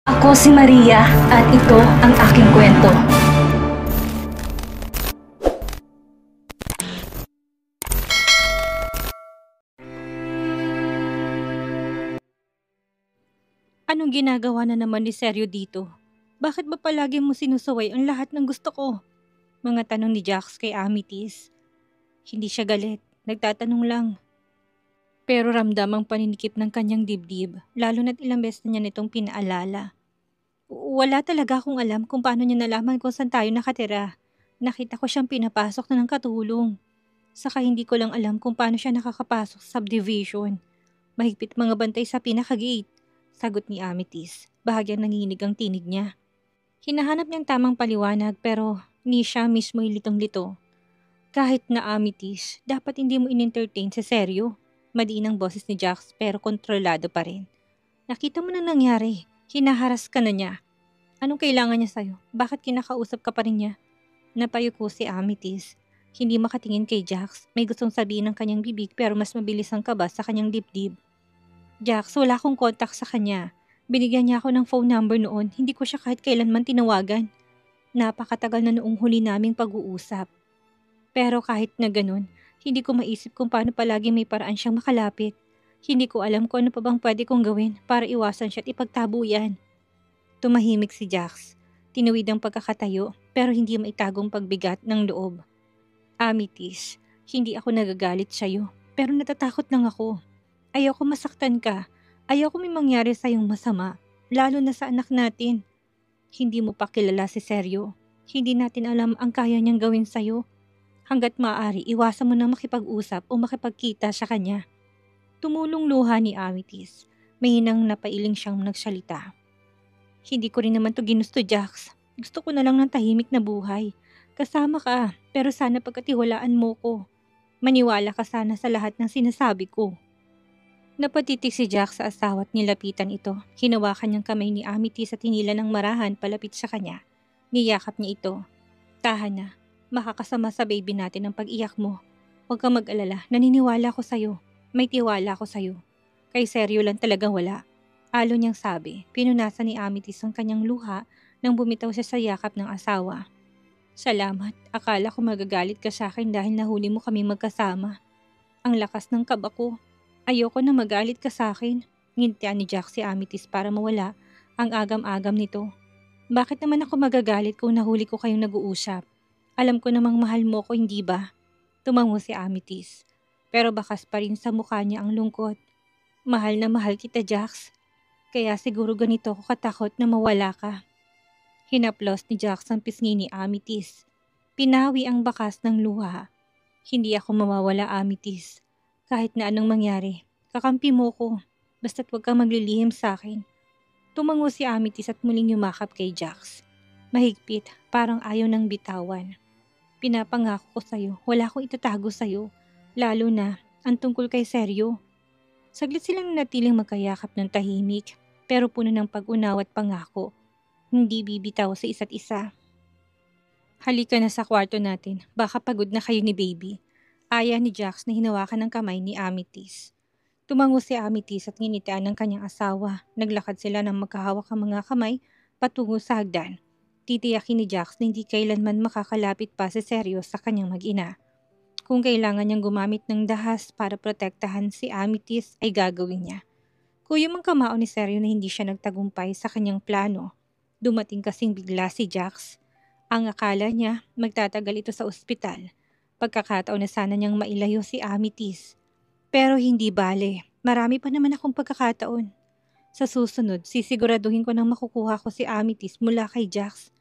Ako si Maria at ito ang aking kwento. Anong ginagawa na naman ni Seryo dito? Bakit ba palagi mo sinusaway ang lahat ng gusto ko? Mga tanong ni Jax kay Amethyst. Hindi siya galit, nagtatanong lang. Pero ramdam ang paninikip ng kanyang dibdib, lalo na't ilang beses na niya nitong pinaalala. Wala talaga akong alam kung paano niya nalaman kung saan tayo nakatira. Nakita ko siyang pinapasok na ng katulong. Saka hindi ko lang alam kung paano siya nakakapasok sa subdivision. Mahigpit mga bantay sa pinaka-gate, sagot ni Amethyst. Bahagyang nanginig ang tinig niya. Hinahanap niyang tamang paliwanag pero ni siya mismo'y litong-lito. Kahit na Amethyst, dapat hindi mo in-entertain sa seryo. Madiin ang boses ni Jax pero kontrolado pa rin. Nakita mo na nangyari, hinaharas ka na niya. Anong kailangan niya sa'yo? Bakit kinakausap ka pa rin niya? Napayuko si Amethyst. Hindi makatingin kay Jax, may gustong sabihin ng kanyang bibig pero mas mabilis ang kaba sa kanyang dibdib. Jax, wala akong kontak sa kanya. Binigyan niya ako ng phone number noon, hindi ko siya kahit kailanman tinawagan. Napakatagal na noong huli naming pag-uusap. Pero kahit na ganun, hindi ko maisip kung paano palagi may paraan siyang makalapit. Hindi ko alam kung ano pa bang pwede kong gawin para iwasan siya at ipagtabo yan. Tumahimik si Jax. Tinawid ang pagkakatayo pero hindi maitagong pagbigat ng loob. Amethyst, hindi ako nagagalit sa'yo pero natatakot lang ako. Ayoko masaktan ka. Ayoko may mangyari sa'yong masama, lalo na sa anak natin. Hindi mo pa kilala si Seryo. Hindi natin alam ang kaya niyang gawin sa'yo. Hanggat maaari, iwasan mo na makipag-usap o makipagkita sa kanya. Tumulong luha ni Amethyst. Mahinang napailing siyang nagsalita. Hindi ko rin naman to ginusto, Jax. Gusto ko na lang ng tahimik na buhay. Kasama ka, pero sana pagkatiwalaan mo ko. Maniwala ka sana sa lahat ng sinasabi ko. Napatitig si Jax sa asawa at nilapitan ito. Hinawakan niyang kamay ni Amethyst at hinila ng marahan palapit sa kanya. Niyakap niya ito. Tahan na. Makakasama sa baby natin ang pag-iyak mo. Huwag kang mag-alala, naniniwala ko sa'yo. May tiwala ko sa'yo. Kay Seryo lang talaga wala. Alo niyang sabi, pinunasan ni Amethyst ang kanyang luha nang bumitaw siya sa yakap ng asawa. Salamat, akala ko magagalit ka sa akin dahil nahuli mo kami magkasama. Ang lakas ng kaba ko. Ayoko na magalit ka sa akin. Ngintian ni Jax si Amethyst para mawala ang agam-agam nito. Bakit naman ako magagalit kung nahuli ko kayong nag-uusap? Alam ko namang mahal mo ko, hindi ba? Tumango si Amethyst. Pero bakas pa rin sa mukha niya ang lungkot. Mahal na mahal kita, Jax. Kaya siguro ganito ako katakot na mawala ka. Hinaplos ni Jax ang pisngi ni Amethyst. Pinawi ang bakas ng luha. Hindi ako mawawala, Amethyst. Kahit na anong mangyari, kakampi mo ko. Basta't huwag kang maglilihim sa akin. Tumango si Amethyst at muling yumakap kay Jax. Mahigpit, parang ayaw ng bitawan. Pinapangako ko sa'yo, wala akong itatago sa'yo. Lalo na, ang tungkol kay Seryo. Saglit silang natiling magkayakap ng tahimik, pero puno ng pag-unawa at pangako. Hindi bibitaw sa isa't isa. Halika na sa kwarto natin, baka pagod na kayo ni baby. Aya ni Jax na hinawakan ng kamay ni Amethyst. Tumango si Amethyst at nginitian ng kanyang asawa. Naglakad sila ng magkahawak ang mga kamay patungo sa hagdan. Titiyakin ni Jax na hindi kailanman makakalapit pa si Seryo sa kanyang mag-ina. Kung kailangan niyang gumamit ng dahas para protektahan si Amethyst ay gagawin niya. Kuyom ang kamao ni Seryo na hindi siya nagtagumpay sa kanyang plano. Dumating kasing bigla si Jax. Ang akala niya magtatagal ito sa ospital. Pagkakataon na sana niyang mailayo si Amethyst. Pero hindi bale, marami pa naman akong pagkakataon. Sa susunod, sisiguraduhin ko nang makukuha ko si Amethyst mula kay Jax.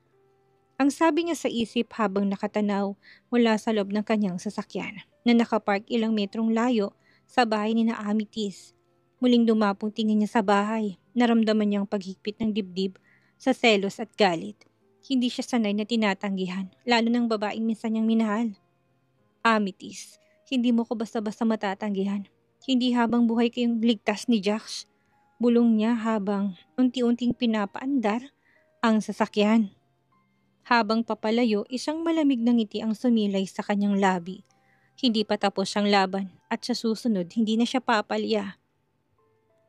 Ang sabi niya sa isip habang nakatanaw mula sa loob ng kanyang sasakyan na nakapark ilang metrong layo sa bahay ni na Amethyst. Muling dumapong tingin niya sa bahay, naramdaman niyang paghigpit ng dibdib sa selos at galit. Hindi siya sanay na tinatanggihan, lalo ng babaeng minsan niyang minahal. Amethyst, hindi mo ko basta-basta matatanggihan. Hindi habang buhay kayong ligtas ni Jax. Bulong niya habang unti-unting pinapaandar ang sasakyan. Habang papalayo, isang malamig na ngiti ang sumilay sa kanyang labi. Hindi pa tapos ang laban at sa susunod hindi na siya papalya.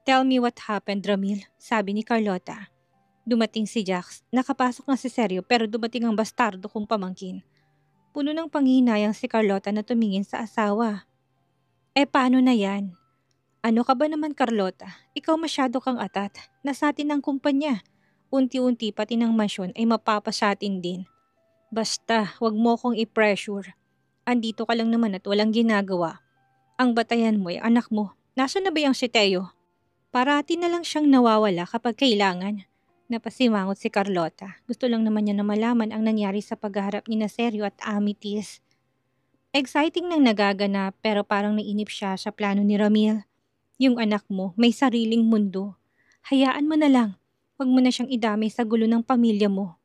Tell me what happened, Ramil, sabi ni Carlota. Dumating si Jax. Nakapasok na si Seryo pero dumating ang bastardo kong pamangkin. Puno ng panghihinayang si Carlota na tumingin sa asawa. Paano na yan? Ano ka ba naman Carlota? Ikaw masyado kang atat. Nasa atin ang kumpanya. Unti-unti pati ng mansyon ay mapapasatin din. Basta, wag mo kong i-pressure. Andito ka lang naman at walang ginagawa. Ang batayan mo ay anak mo. Nasaan na ba yung si Teo? Parati na lang siyang nawawala kapag kailangan. Napasimangot si Carlota. Gusto lang naman niya na malaman ang nangyari sa pagharap ni Seryo at Amethyst. Exciting nang nagaganap pero parang nainip siya sa plano ni Ramil. Yung anak mo may sariling mundo. Hayaan mo na lang. Huwag mo na siyang idamay sa gulo ng pamilya mo.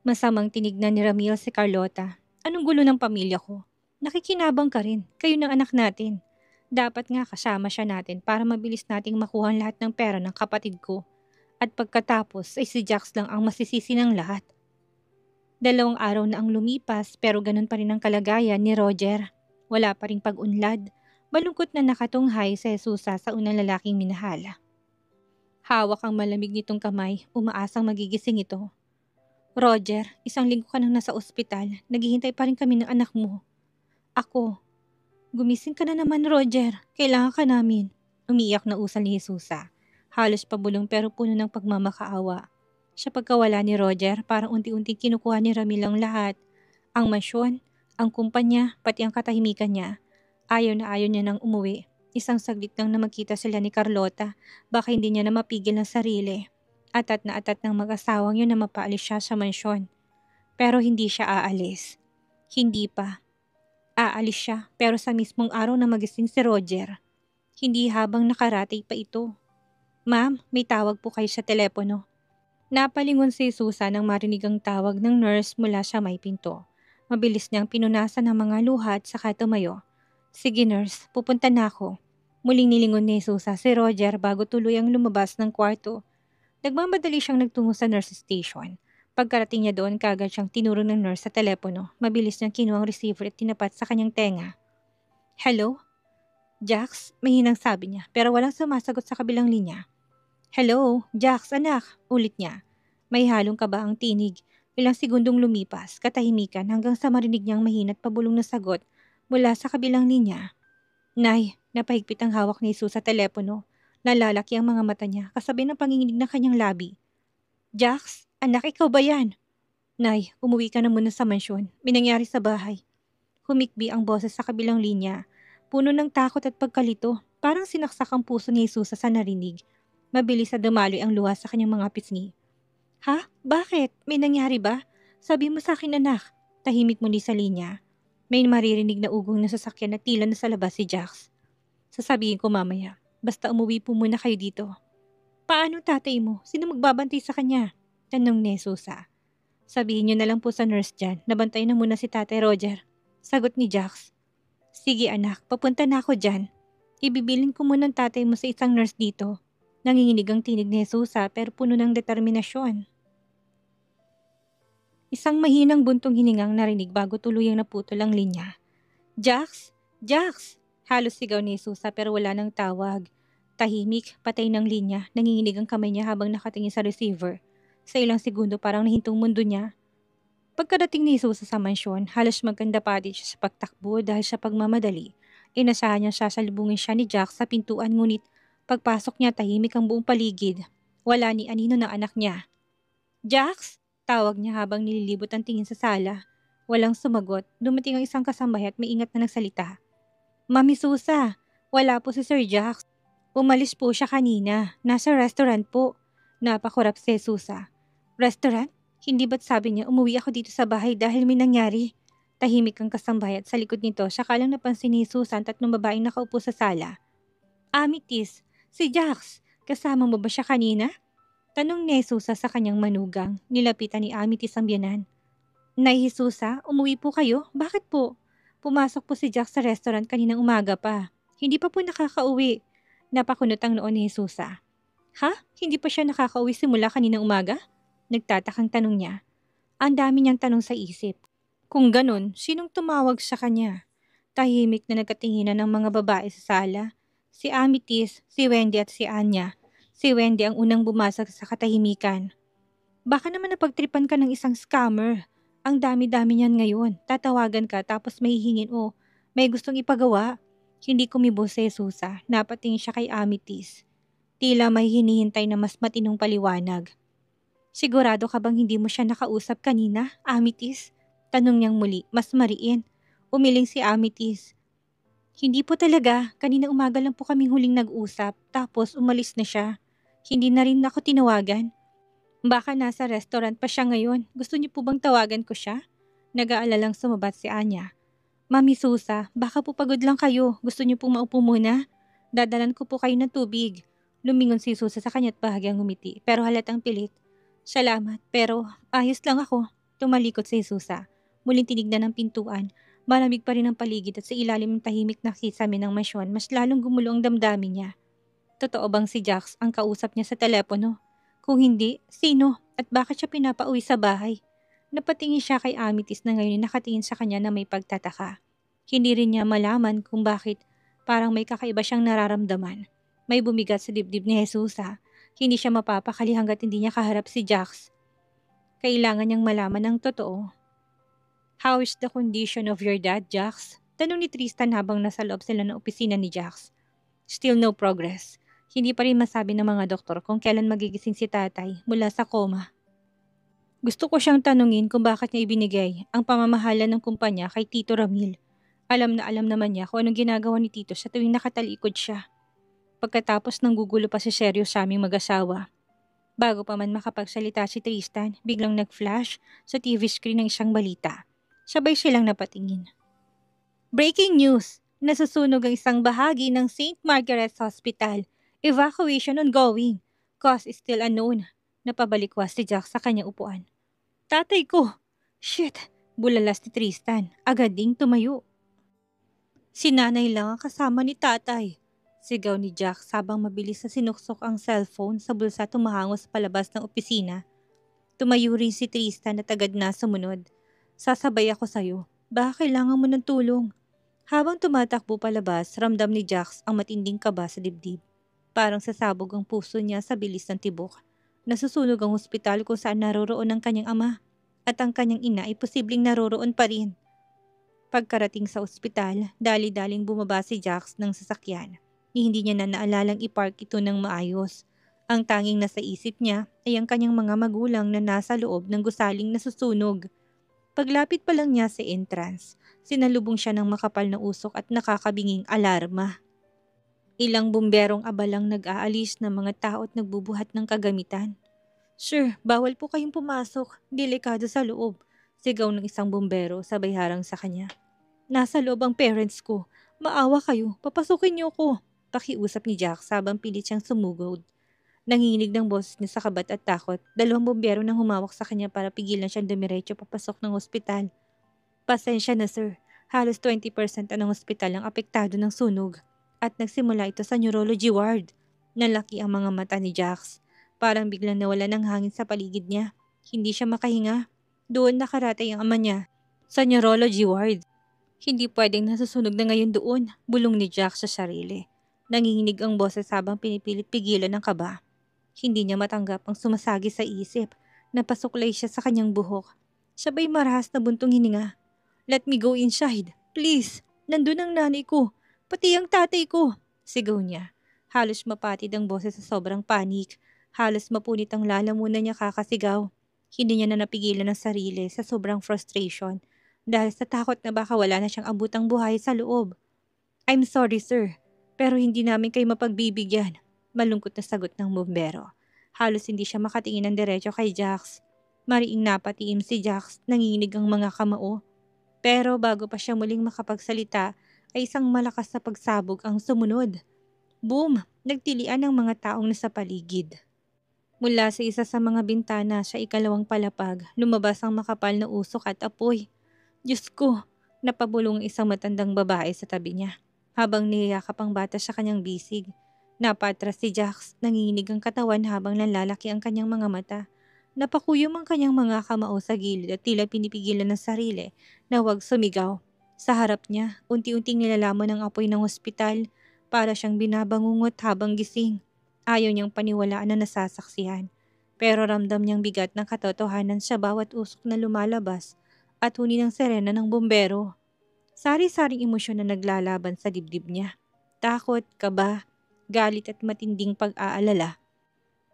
Masamang tinignan ni Ramil si Carlota. Anong gulo ng pamilya ko? Nakikinabang ka rin. Kayo ng anak natin. Dapat nga kasama siya natin para mabilis nating makuha ang lahat ng pera ng kapatid ko. At pagkatapos ay si Jax lang ang masisisi ng lahat. 2 araw na ang lumipas pero ganun pa rin ang kalagayan ni Roger. Wala pa ring pag-unlad. Malungkot na nakatunghay si Jesusa sa unang lalaking minahala. Hawak ang malamig nitong kamay, umaasang magigising ito. Roger, 1 linggo ka nang nasa ospital. Naghihintay pa rin kami ng anak mo. Ako. Gumising ka na naman Roger. Kailangan ka namin. Umiiyak na usal ni Jesusa. Halos pabulong pero puno ng pagmamakaawa. Sa pagkawala ni Roger, parang unti-unti kinukuha ni Ramil ang lahat. Ang mansyon, ang kumpanya, pati ang katahimikan niya. Ayaw niya nang umuwi. 1 saglit lang na magkita sila ni Carlota, baka hindi niya na mapigil ng sarili. Atat na atat ng mag-asawang yun na mapaalis siya sa mansyon. Pero hindi siya aalis. Hindi pa. Aalis siya pero sa mismong araw na magising si Roger. Hindi habang nakarating pa ito. Ma'am, may tawag po kayo sa telepono. Napalingon si Susan nang marinig ang tawag ng nurse mula sa may pinto. Mabilis niyang pinunasan ang mga luha at saka tumayo. Sige nurse, pupunta na ako. Muling nilingon ni Susan si Roger bago tuluyang lumabas ng kwarto. Nagmamadali siyang nagtungo sa nurse station. Pagkarating niya doon, kaagad siyang tinuro ng nurse sa telepono. Mabilis niyang kinuha ang receiver at tinapat sa kanyang tenga. Hello? Jax, mahinang sabi niya pero walang sumasagot sa kabilang linya. Hello, Jax anak, ulit niya. May halong kaba ang tinig. Ilang segundong lumipas, katahimikan hanggang sa marinig niyang mahina't pabulong na sagot mula sa kabilang linya. Nay, napahigpit ang hawak ni Jesus sa telepono. Nalalaki ang mga mata niya kasabay ng panginginig ng kanyang labi. Jax, anak ikaw ba yan? Nay, umuwi ka na muna sa mansyon. May nangyari sa bahay. Humikbi ang boses sa kabilang linya. Puno ng takot at pagkalito, parang sinaksak ang puso ni Jesus sa narinig. Mabilis na dumaloy ang luha sa kanyang mga pisngi. Ha? Bakit? May nangyari ba? Sabi mo sa akin anak. Tahimik muli sa linya. May maririnig na ugong na sasakyan na tila na sa labas si Jax. Sasabihin ko mamaya. Basta umuwi po muna kayo dito. Paano tatay mo? Sino magbabantay sa kanya? Tanong ni Susa. Sabihin niyo na lang po sa nurse dyan. Nabantay na muna si Tatay Roger. Sagot ni Jax. Sige anak, papunta na ako dyan. Ibibilin ko muna ang tatay mo sa isang nurse dito. Nanginginig ang tinig ni Jesusa pero puno ng determinasyon. Isang mahinang buntong hiningang narinig bago tuluyang naputol ang linya. Jax! Jax! Halos sigaw ni Jesusa pero wala nang tawag. Tahimik, patay ng linya, nanginginig ang kamay niya habang nakatingin sa receiver. Sa ilang segundo parang nahintong mundo niya. Pagkadating ni Jesusa sa mansyon, halos magkanda pati siya sa pagtakbo dahil sa pagmamadali. Inasahan niya sasalubungin siya ni Jax sa pintuan ngunit pagpasok niya tahimik ang buong paligid. Wala ni anino ng anak niya. Jax! Tawag niya habang nililibot ang tingin sa sala. Walang sumagot. Dumating ang isang kasambahay at may ingat na nagsalita. Mami Susa, wala po si Sir Jax. Umalis po siya kanina. Nasa restaurant po. Napakurap si Susa. Restaurant? Hindi ba't sabi niya umuwi ako dito sa bahay dahil may nangyari? Tahimik ang kasambahay at sa likod nito siya lang napansin ni Susan 3 babaeng nakaupo sa sala. Amethyst, si Jax, kasama mo ba siya kanina? Tanong ni Jesusa sa kanyang manugang. Nilapitan ni Amethyst ang biyanan. Nay Jesusa, umuwi po kayo? Bakit po? Pumasok po si Jax sa restaurant kaninang umaga pa. Hindi pa po nakakauwi. Napakunot ang noon ni Jesusa. Ha? Hindi pa siya nakakauwi simula kaninang umaga? Nagtatakang tanong niya. Ang dami niyang tanong sa isip. Kung ganun, sinong tumawag sa kanya? Tahimik na nagkatinginan ng mga babae sa sala. Si Amethyst, si Wendy at si Anya. Si Wendy ang unang bumasag sa katahimikan. Baka naman napagtripan ka ng isang scammer. Ang dami-dami niyan ngayon. Tatawagan ka tapos may hihingin o may gustong ipagawa. Hindi kumibo si Jesusa. Napatingin siya kay Amethyst. Tila may hinihintay na mas matinong paliwanag. Sigurado ka bang hindi mo siya nakausap kanina, Amethyst? Tanong niyang muli, mas mariin. Umiling si Amethyst. Hindi po talaga. Kanina umaga lang po kaming huling nag-usap. Tapos umalis na siya. Hindi na rin ako tinawagan. Baka nasa restaurant pa siya ngayon. Gusto niyo po bang tawagan ko siya? Nag-aalalang sumabat si Anya. Mami Susa, baka po pagod lang kayo. Gusto niyo pong maupo muna? Dadalan ko po kayo ng tubig. Lumingon si Susa sa kanya't bahagyang ngumiti pero halatang pilit. Salamat, pero ayos lang ako. Tumalikod si Susa. Muling tinignan ng pintuan. Malamig pa rin ang paligid at sa ilalim ng tahimik na kisame ng masyon, mas lalong gumulo ang damdamin niya. Totoo bang si Jax ang kausap niya sa telepono? Kung hindi, sino at bakit siya pinapauwi sa bahay? Napatingin siya kay Amethyst na ngayon nakatingin sa kanya na may pagtataka. Hindi rin niya malaman kung bakit parang may kakaiba siyang nararamdaman. May bumigat sa dibdib ni Jesusa. Hindi siya mapapakali hanggat hindi niya kaharap si Jax. Kailangan niyang malaman ang totoo. How is the condition of your dad, Jax? Tanong ni Tristan habang nasa loob sila ng opisina ni Jax. Still no progress. Hindi pa rin masabi ng mga doktor kung kailan magigising si tatay mula sa koma. Gusto ko siyang tanungin kung bakit niya ibinigay ang pamamahala ng kumpanya kay Tito Ramil. Alam na alam naman niya kung anong ginagawa ni Tito sa tuwing nakatalikod siya. Pagkatapos ng gugulo pa si Seryo sa aming mag-asawa. Bago pa man makapagsalita si Tristan, biglang nag-flash sa TV screen ng isang balita. Sabay silang napatingin. Breaking news! Nasusunog ang isang bahagi ng St. Margaret's Hospital. Evacuation ongoing. Cause is still unknown. Napabalikwas si Jack sa kanyang upuan. Tatay ko! Shit! Bulalas ni Tristan. Agad ding tumayo. Si nanay lang ang kasama ni tatay. Sigaw ni Jack habang mabilis na sinuksok ang cellphone sa bulsa tumahango sa palabas ng opisina. Tumayo rin si Tristan at agad na sumunod. Sasabay ako sa'yo. Baka kailangan mo ng tulong. Habang tumatakbo palabas, ramdam ni Jax ang matinding kaba sa dibdib. Parang sasabog ang puso niya sa bilis ng tibok. Nasusunog ang ospital kung saan naroroon ang kanyang ama at ang kanyang ina ay posibleng naroroon pa rin. Pagkarating sa ospital, dali-daling bumaba si Jax ng sasakyan. Hindi niya na naalalang ipark ito ng maayos. Ang tanging nasa isip niya ay ang kanyang mga magulang na nasa loob ng gusaling nasusunog. Paglapit pa lang niya sa entrance, sinalubong siya ng makapal na usok at nakakabinging alarma. Ilang bumberong abalang nag-aalis ng mga tao at nagbubuhat ng kagamitan. Sir, bawal po kayong pumasok. Delikado sa loob. Sigaw ng isang bumbero sabay harang sa kanya. Nasa loob ang parents ko. Maawa kayo. Papasukin niyo ko. Pakiusap ni Jack habang pilit siyang sumugod. Nanginginig ng boses niya sa kabat at takot. 2 bumbero nang humawak sa kanya para pigilan siyang dumiretso papasok ng ospital. Pasensya na sir. Halos 20% ng ospital ang apektado ng sunog. At nagsimula ito sa neurology ward. Nalaki ang mga mata ni Jax. Parang biglang nawala ng hangin sa paligid niya. Hindi siya makahinga. Doon nakaratay ang ama niya. Sa neurology ward. Hindi pwedeng nasusunog na ngayon doon. Bulong ni Jax sa sarili. Nanginginig ang boses habang pinipilit pigilan ng kaba. Hindi niya matanggap ang sumasagi sa isip. Napasuklay siya sa kanyang buhok. Sabay marahas na buntong hininga. Let me go inside. Please. Nandun ang nanay ko. Pati ang tatay ko. Sigaw niya. Halos mapatid ang boses sa sobrang panik. Halos mapunit ang lalamunan niya kakasigaw. Hindi niya na napigilan ang sarili sa sobrang frustration dahil sa takot na baka wala na siyang abutang buhay sa loob. I'm sorry sir, pero hindi namin kayo mapagbibigyan. Malungkot na sagot ng bumbero. Halos hindi siya makatingin ng diretso kay Jax. Mariing napatiim si Jax, nanginginig ang mga kamao. Pero bago pa siya muling makapagsalita, ay isang malakas na pagsabog ang sumunod. Boom! Nagtilian ang mga taong nasa paligid. Mula sa isa sa mga bintana sa ikalawang palapag, lumabas ang makapal na usok at apoy. Diyos ko! Napabulong isang matandang babae sa tabi niya. Habang niyayakap ang bata sa kanyang bisig, napatras si Jax, nanginginig ang katawan habang nalalaki ang kanyang mga mata. Napakuyom ang kanyang mga kamao sa gilid at tila pinipigilan ng sarili na huwag sumigaw. Sa harap niya, unti-unting nilalaman ng apoy ng ospital para siyang binabangungot habang gising. Ayaw niyang paniwalaan na nasasaksihan. Pero ramdam niyang bigat ng katotohanan sa bawat usok na lumalabas at huni ng sirena ng bumbero. Sari-saring emosyon na naglalaban sa dibdib niya. Takot, kaba, galit at matinding pag-aalala.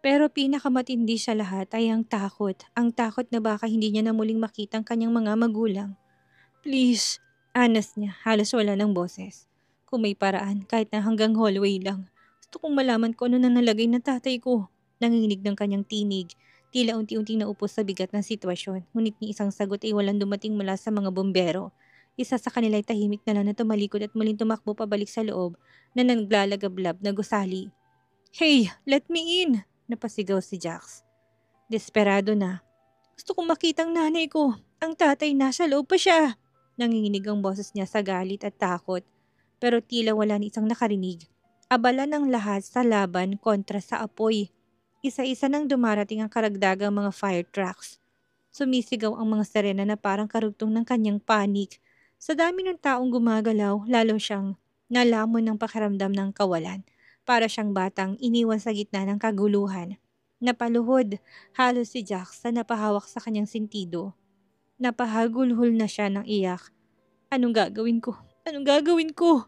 Pero pinakamatindi sa lahat ay ang takot. Ang takot na baka hindi niya na muling makita ang kanyang mga magulang. Please, anas niya, halos wala ng boses. Kung may paraan, kahit na hanggang hallway lang. Gusto kong malaman kung ano na nalagay ng tatay ko. Nanginginig ng kanyang tinig. Tila unti-unting naupos sa bigat ng sitwasyon. Ngunit ni isang sagot ay walang dumating mula sa mga bombero. Isa sa kanila ay tahimik na lang na tumalikod at muling tumakbo pabalik sa loob na naglalagablab na gusali. Hey, let me in! Napasigaw si Jax. Desperado na. Gusto kong makita ang nanay ko. Ang tatay nasa loob pa siya. Nanginginig ang boses niya sa galit at takot. Pero tila wala ni isang nakarinig. Abala ng lahat sa laban kontra sa apoy. Isa-isa nang dumarating ang karagdagang mga fire trucks. Sumisigaw ang mga sirena na parang karugtong ng kanyang panik. Sa dami ng taong gumagalaw, lalo siyang nalamon ng pakiramdam ng kawalan. Para siyang batang iniwan sa gitna ng kaguluhan. Napaluhod, halos si Jax na napahawak sa kanyang sentido. Napahagulhol na siya ng iyak. Anong gagawin ko? Anong gagawin ko?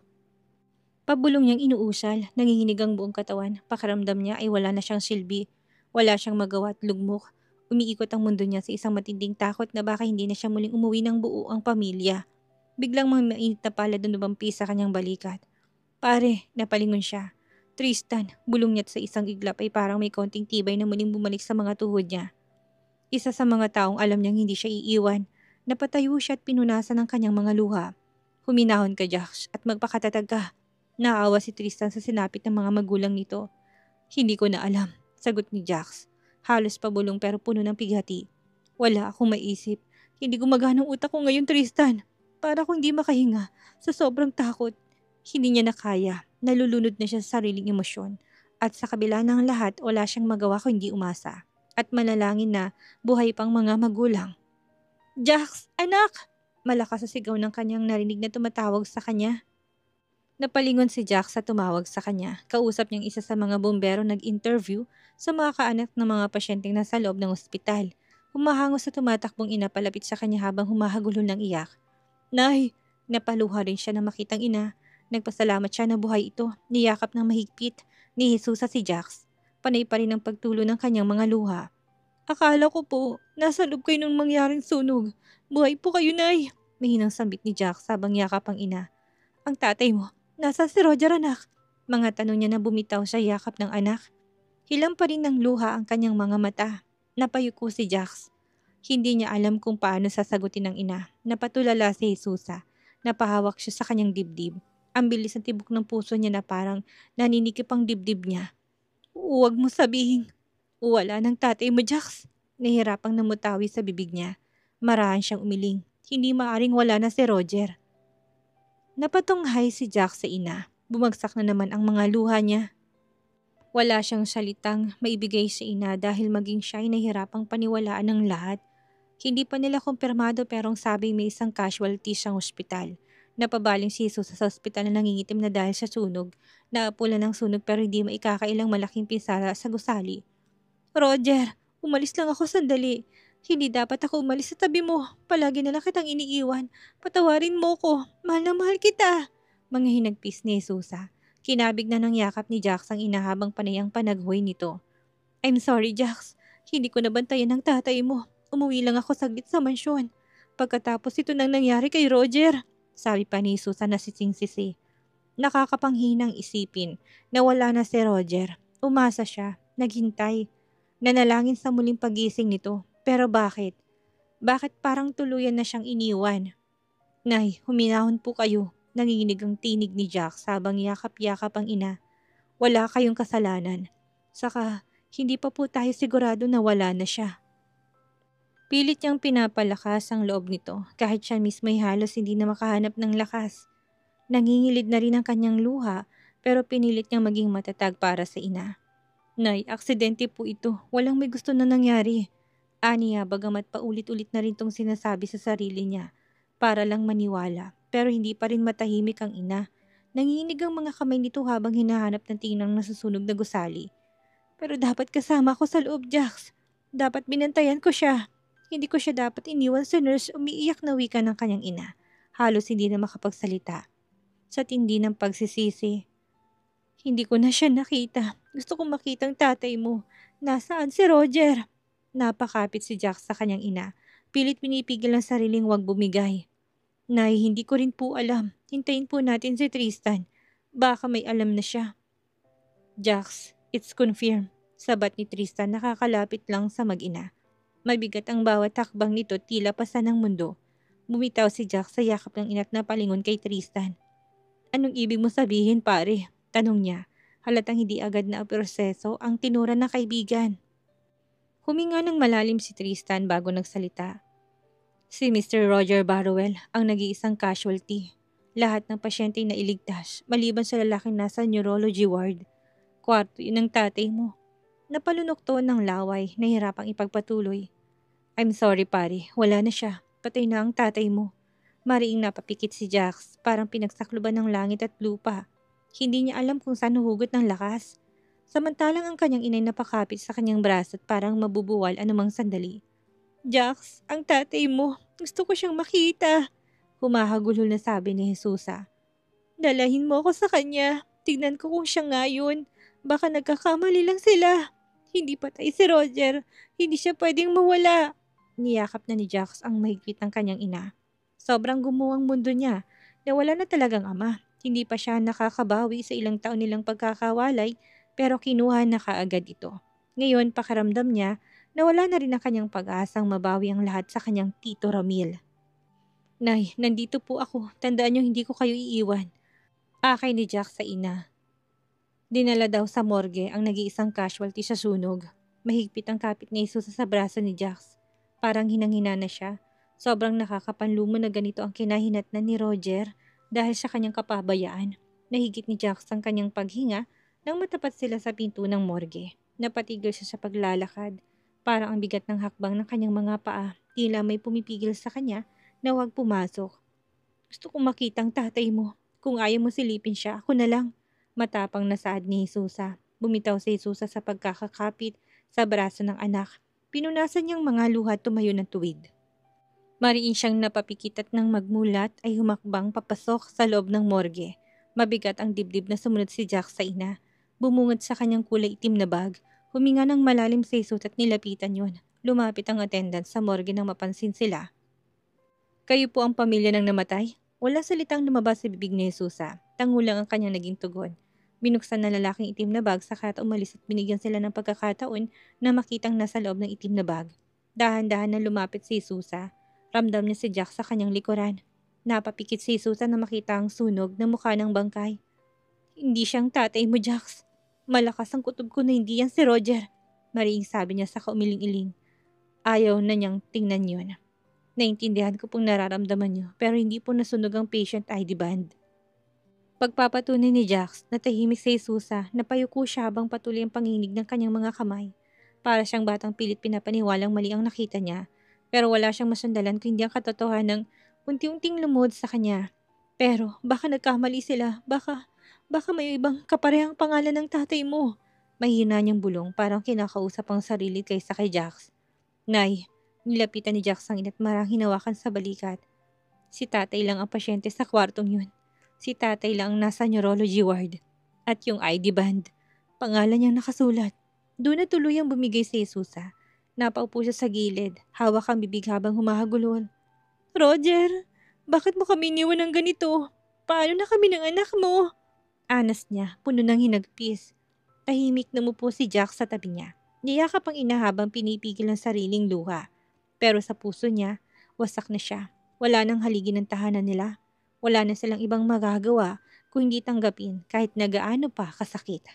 Pabulong niyang inuusal, nanginginig ang buong katawan. Pakiramdam niya ay wala na siyang silbi. Wala siyang magawa at lugmok. Umiikot ang mundo niya sa isang matinding takot na baka hindi na siya muling umuwi ng buo ang pamilya. Biglang mga mainit na palad na dumampi sa kanyang balikat. Pare, napalingon siya. Tristan, bulong niya sa isang iglap ay parang may konting tibay na muling bumalik sa mga tuhod niya. Isa sa mga taong alam niyang hindi siya iiwan. Napatayo siya at pinunasan ng kanyang mga luha. Huminahon ka, Jax, at magpakatatag ka. Naawa si Tristan sa sinapit ng mga magulang nito. Hindi ko na alam, sagot ni Jax. Halos pabulong pero puno ng pighati. Wala akong maisip. Hindi gumagana ang utak ko ngayon, Tristan. Para akong hindi makahinga sa sobrang takot. Hindi niya nakaya. Nalulunod na siya sa sariling emosyon. At sa kabila ng lahat, wala siyang magawa kundi umasa. At manalangin na buhay pang mga magulang. Jax, anak! Malakas sa sigaw ng kanyang narinig na tumatawag sa kanya. Napalingon si Jax sa tumawag sa kanya. Kausap niyang isa sa mga bombero nag-interview sa mga kaanak ng mga pasyenteng nasa loob ng ospital. Humahango sa tumatakbong ina palapit sa kanya habang humahagulo ng iyak. Nay! Napaluha rin siya na makitang ina. Nagpasalamat siya na buhay ito. Niyakap ng mahigpit ni Jesus sa si Jax. Panay pa rin ang pagtulo ng kanyang mga luha. Akala ko po, nasa loob kayo nung mangyaring sunog. Buhay po kayo, Nay! Mahinang sambit ni Jax habang yakap ang ina. Ang tatay mo, nasa si Roger, anak? Mga tanong niya na bumitaw sa yakap ng anak. Hilam pa rin ng luha ang kanyang mga mata. Napayuko si Jax. Hindi niya alam kung paano sasagutin ng ina. Napatulala si Jesusa. Napahawak siya sa kanyang dibdib. Ang bilis ng tibok ng puso niya na parang naninikip ang dibdib niya. Huwag mo sabihin. Wala ng tatay mo, Jax. Nahirapang namutawi sa bibig niya. Marahan siyang umiling. Hindi maaring wala na si Roger. Napatunghay si Jax sa ina. Bumagsak na naman ang mga luha niya. Wala siyang salitang maibigay sa ina dahil maging siya ay nahirapang paniwalaan ng lahat. Hindi pa nila kumpirmado pero ang sabing may isang casualty siyang ospital. Napabaling si Jesus sa ospital na nangingitim na dahil sa sunog. Naapula ng sunog pero hindi maikakailang malaking pinsala sa gusali. Roger, umalis lang ako sandali. Hindi dapat ako umalis sa tabi mo. Palagi na lang kitang iniiwan. Patawarin mo ko. Mahal na mahal kita. Mga hinagpis ni Jesusa. Kinabig na ng yakap ni Jax ang ina habang panayang panaghoy nito. I'm sorry, Jax. Hindi ko nabantayan ng tatay mo. Umuwi lang ako saglit sa mansyon. Pagkatapos ito nang nangyari kay Roger. Sabi pa ni Susan na sising-sisi. Nakakapanghinang isipin na wala na si Roger. Umasa siya. Naghintay. Nanalangin sa muling pagising nito. Pero bakit? Bakit parang tuluyan na siyang iniwan? Nay, huminahon po kayo. Nanginginig ang tinig ni Jax habang yakap-yakap ang ina. Wala kayong kasalanan. Saka, hindi pa po tayo sigurado na wala na siya. Pilit niyang pinapalakas ang loob nito kahit siya mismo ay halos hindi na makahanap ng lakas. Nangingilid na rin ang kanyang luha pero pinilit niyang maging matatag para sa ina. Nay, aksidente po ito. Walang may gusto na nangyari. Aniya bagamat paulit-ulit na rin tong sinasabi sa sarili niya para lang maniwala pero hindi pa rin matahimik ang ina. Nanginginig ang mga kamay nito habang hinahanap ng tinang nasusunog na gusali. Pero dapat kasama ko sa loob, Jax. Dapat binantayan ko siya. Hindi ko siya dapat iniwan sa nurse, umiiyak na wika ng kanyang ina. Halos hindi na makapagsalita. Sa tindi ng pagsisisi. Hindi ko na siya nakita. Gusto kong makita ang tatay mo. Nasaan si Roger? Napakapit si Jax sa kanyang ina. Pilit pinipigil ang sariling wag bumigay. Nay, hindi ko rin po alam. Hintayin po natin si Tristan. Baka may alam na siya. Jax, it's confirmed. Sabat ni Tristan, nakakalapit lang sa mag-ina. Mabigat ang bawat hakbang nito, tila pasan ng mundo. Bumitaw si Jax sa yakap ng ina't napalingon kay Tristan. Anong ibig mo sabihin, pare? Tanong niya. Halatang hindi agad na proseso ang tinura ng kaibigan. Huminga ng malalim si Tristan bago nagsalita. Si Mr. Roger Barrowell ang nag-iisang casualty. Lahat ng pasyente na iligtas, maliban sa lalaking nasa neurology ward. Kwarto yun ng tatay mo. Napalunok to ng laway, nahirapang ipagpatuloy. I'm sorry pare, wala na siya. Patay na ang tatay mo. Mariing napapikit si Jax, parang pinagsakluban ng langit at lupa. Hindi niya alam kung saan huhugot ng lakas. Samantalang ang kanyang inay napakapit sa kanyang braso at parang mabubuwal anumang sandali. Jax, ang tatay mo. Gusto ko siyang makita. Humahagulhol na sabi ni Jesusa. Dalahin mo ako sa kanya. Tignan ko kung siya ngayon. Baka nagkakamali lang sila. Hindi patay si Roger. Hindi siya pwedeng mawala. Niyakap na ni Jax ang mahigpit ng kanyang ina. Sobrang gumuwang mundo niya. Nawala na talagang ama. Hindi pa siya nakakabawi sa ilang taon nilang pagkakawalay pero kinuha na kaagad ito. Ngayon pakiramdam niya nawala na rin ang kanyang pag-asang mabawi ang lahat sa kanyang Tito Ramil. Nay, nandito po ako. Tandaan niyo hindi ko kayo iiwan. Akay ni Jax sa ina. Dinala daw sa morgue ang nag-iisang casualty sa sunog. Mahigpit ang kapit ni Jesus sa braso ni Jax. Parang hinang-hina na siya. Sobrang nakakapanlumo na ganito ang kinahinatnan ni Roger dahil sa kanyang kapabayaan. Nahigit ni Jax ang kanyang paghinga nang matapat sila sa pinto ng morgue. Napatigil siya sa paglalakad. Parang ang bigat ng hakbang ng kanyang mga paa, tila may pumipigil sa kanya na huwag pumasok. Gusto kong makita ang tatay mo. Kung ayaw mo silipin siya, ako na lang. Matapang na saad ni Jesusa. Bumitaw si Jesusa sa pagkakakapit sa braso ng anak. Pinunasan niyang mga luha tumayo ng tuwid. Mariin siyang napapikit at nang magmulat ay humakbang papasok sa loob ng morgue. Mabigat ang dibdib na sumunod si Jax sa ina. Bumungad sa kanyang kulay itim na bag. Huminga ng malalim sa isot at nilapitan yon. Lumapit ang attendant sa morgue nang mapansin sila. Kayo po ang pamilya ng namatay? Wala salitang lumabas sa bibig ni Jesusa. Tangulang ang kanyang naging tugon. Binuksan ng lalaking itim na bag saka at umalis at binigyan sila ng pagkakataon na makitang nasa loob ng itim na bag. Dahan-dahan na lumapit si Jesusa. Ramdam niya si Jax sa kanyang likuran. Napapikit si Jesusa na makita ang sunog na mukha ng bangkay. Hindi siyang tatay mo, Jax. Malakas ang kutob ko na hindi yan si Roger. Mariing sabi niya sa kaumiling-iling. Ayaw na niyang tingnan yun. Naintindihan ko pong nararamdaman niyo pero hindi po nasunog ang patient ID band. Pagpapatunay ni Jax, natahimik si Jesusa, napayuko siya habang patuloy ang panginig ng kanyang mga kamay. Para siyang batang pilit pinapaniwalang mali ang nakita niya. Pero wala siyang masandalan kung hindi ang katotohanan ng unti-unting lumuhod sa kanya. Pero baka nagkamali sila, baka may ibang kaparehang pangalan ng tatay mo. Mahina niyang bulong, parang kinakausap ang sarili kaysa kay Jax. Nay, nilapitan ni Jax ang ina't marang hinawakan sa balikat. Si tatay lang ang pasyente sa kwartong yun. Si tatay lang ang nasa neurology ward. At yung ID band, pangalan niyang nakasulat. Doon na tuluyang bumigay si Jesusa. Napaupo siya sa gilid, hawak ang bibig habang humahagulon. Roger, bakit mo kami iniwan ng ganito? Paano na kami ng anak mo? Anas niya, puno ng hinagpis. Tahimik na mupo si Jax sa tabi niya. Niyakap ang ina habang pinipigil ang sariling luha. Pero sa puso niya, wasak na siya. Wala nang haligi ng tahanan nila. Wala na silang ibang magagawa kung hindi tanggapin kahit na gaano pa kasakit.